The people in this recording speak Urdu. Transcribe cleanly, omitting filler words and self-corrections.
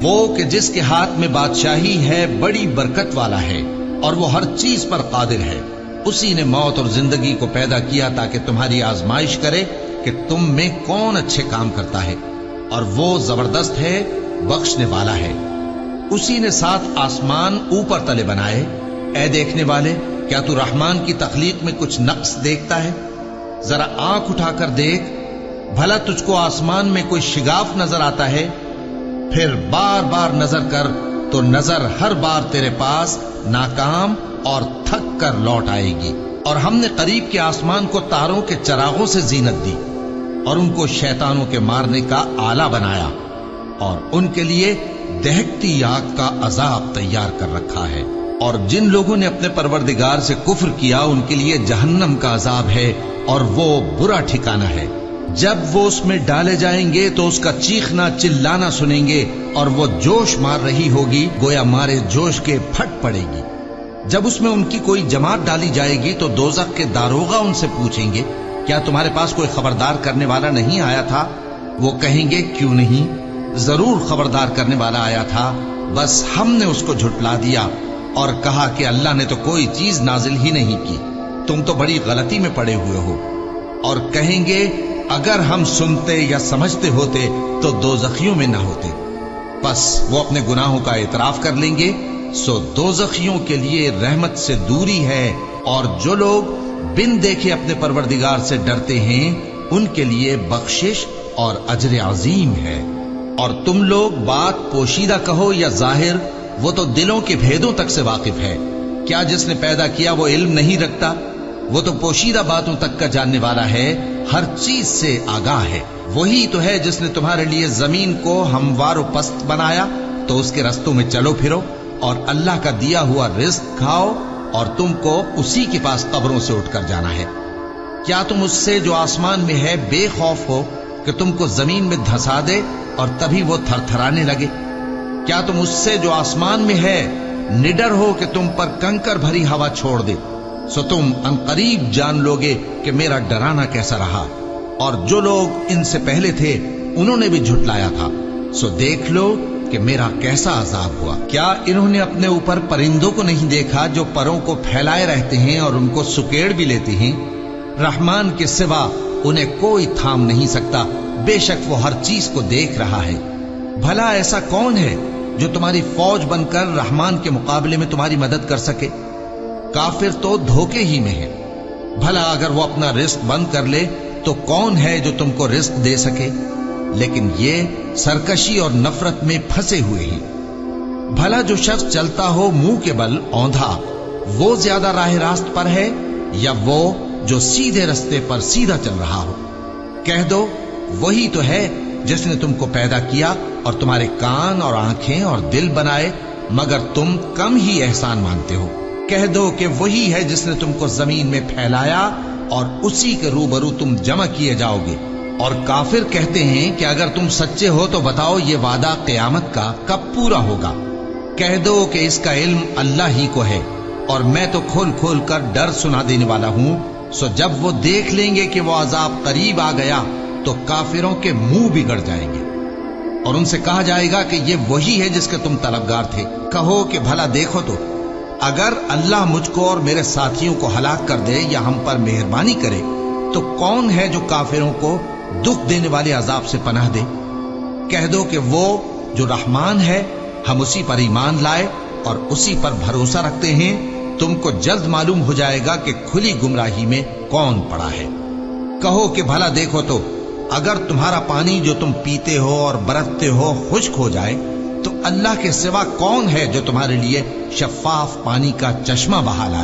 وہ کہ جس کے ہاتھ میں بادشاہی ہے بڑی برکت والا ہے اور وہ ہر چیز پر قادر ہے. اسی نے موت اور زندگی کو پیدا کیا تاکہ تمہاری آزمائش کرے کہ تم میں کون اچھے کام کرتا ہے، اور وہ زبردست ہے، بخشنے والا ہے. اسی نے 7 آسمان اوپر تلے بنائے. اے دیکھنے والے، کیا تو رحمان کی تخلیق میں کچھ نقص دیکھتا ہے؟ ذرا آنکھ اٹھا کر دیکھ، بھلا تجھ کو آسمان میں کوئی شگاف نظر آتا ہے؟ پھر بار بار نظر کر تو نظر ہر بار تیرے پاس ناکام اور تھک کر لوٹ آئے گی. اور ہم نے قریب کے آسمان کو تاروں کے چراغوں سے زینت دی اور ان کو شیطانوں کے مارنے کا آلہ بنایا، اور ان کے لیے دہکتی آگ کا عذاب تیار کر رکھا ہے. اور جن لوگوں نے اپنے پروردگار سے کفر کیا ان کے لیے جہنم کا عذاب ہے، اور وہ برا ٹھکانہ ہے. جب وہ اس میں ڈالے جائیں گے تو اس کا چیخنا چلانا سنیں گے، اور وہ جوش مار رہی ہوگی گویا مارے جوش کے پھٹ پڑے گی. جب اس میں ان کی کوئی جماعت ڈالی جائے گی تو دوزخ کے داروغہ ان سے پوچھیں گے، کیا تمہارے پاس کوئی خبردار کرنے والا نہیں آیا تھا؟ وہ کہیں گے، کیوں نہیں، ضرور خبردار کرنے والا آیا تھا، بس ہم نے اس کو جھٹلا دیا اور کہا کہ اللہ نے تو کوئی چیز نازل ہی نہیں کی، تم تو بڑی غلطی میں پڑے ہوئے ہو. اور کہیں گے، اگر ہم سنتے یا سمجھتے ہوتے تو دوزخیوں میں نہ ہوتے. پس وہ اپنے گناہوں کا اعتراف کر لیں گے، سو دوزخیوں کے لیے رحمت سے دوری ہے، اور جو لوگ بن دیکھے اپنے پروردگار سے ڈرتے ہیں ان کے لیے بخشش اور اجر عظیم ہے. اور تم لوگ بات پوشیدہ کہو یا ظاہر، وہ تو دلوں کے بھیدوں تک سے واقف ہے. کیا جس نے پیدا کیا وہ علم نہیں رکھتا؟ وہ تو پوشیدہ باتوں تک کا جاننے والا ہے، ہر چیز سے آگاہ ہے. وہی تو ہے جس نے تمہارے لیے زمین کو ہموار و پست بنایا، تو اس کے رستوں میں چلو پھرو اور اللہ کا دیا ہوا رزق کھاؤ، اور تم کو اسی کے پاس قبروں سے اٹھ کر جانا ہے. کیا تم اس سے جو آسمان میں ہے بے خوف ہو کہ تم کو زمین میں دھسا دے اور تبھی وہ تھر تھرانے لگے؟ کیا تم اس سے جو آسمان میں ہے نڈر ہو کہ تم پر کنکر بھری ہوا چھوڑ دے؟ سو تم عنقریب جان لوگے کہ میرا ڈرانا کیسا رہا. اور جو لوگ ان سے پہلے تھے انہوں نے بھی جھٹلایا تھا، سو دیکھ لو کہ میرا کیسا عذاب ہوا. کیا انہوں نے اپنے اوپر پرندوں کو نہیں دیکھا جو پروں کو پھیلائے رہتے ہیں اور ان کو سکیڑ بھی لیتے ہیں؟ رحمان کے سوا انہیں کوئی تھام نہیں سکتا، بے شک وہ ہر چیز کو دیکھ رہا ہے. بھلا ایسا کون ہے جو تمہاری فوج بن کر رحمان کے مقابلے میں تمہاری مدد کر سکے؟ کافر تو دھوکے ہی میں ہے. بھلا اگر وہ اپنا رزق بند کر لے تو کون ہے جو تم کو رزق دے سکے؟ لیکن یہ سرکشی اور نفرت میں پھنسے ہوئے ہیں. بھلا جو شخص چلتا ہو منہ کے بل اوندھا، وہ زیادہ راہ راست پر ہے یا وہ جو سیدھے رستے پر سیدھا چل رہا ہو؟ کہہ دو، وہی تو ہے جس نے تم کو پیدا کیا اور تمہارے کان اور آنکھیں اور دل بنائے، مگر تم کم ہی احسان مانتے ہو. کہہ دو کہ وہی ہے جس نے تم کو زمین میں پھیلایا اور اسی کے روبرو تم جمع کیے جاؤ گے. اور کافر کہتے ہیں کہ اگر تم سچے ہو تو بتاؤ یہ وعدہ قیامت کا کب پورا ہوگا؟ کہہ دو کہ اس کا علم اللہ ہی کو ہے، اور میں تو کھول کھول کر ڈر سنا دینے والا ہوں. سو جب وہ دیکھ لیں گے کہ وہ عذاب قریب آ گیا تو کافروں کے منہ بگڑ جائیں گے، اور ان سے کہا جائے گا کہ یہ وہی ہے جس کے تم طلبگار تھے. کہو کہ بھلا دیکھو تو، اگر اللہ مجھ کو اور میرے ساتھیوں کو ہلاک کر دے یا ہم پر مہربانی کرے تو کون ہے جو کافروں کو دکھ دینے والے عذاب سے پناہ دے؟ کہہ دو کہ وہ جو رحمان ہے، ہم اسی پر ایمان لائے اور اسی پر بھروسہ رکھتے ہیں. تم کو جلد معلوم ہو جائے گا کہ کھلی گمراہی میں کون پڑا ہے. کہو کہ بھلا دیکھو تو، اگر تمہارا پانی جو تم پیتے ہو اور برتتے ہو خشک ہو جائے تو اللہ کے سوا کون ہے جو تمہارے لیے شفاف پانی کا چشمہ بہا لائے؟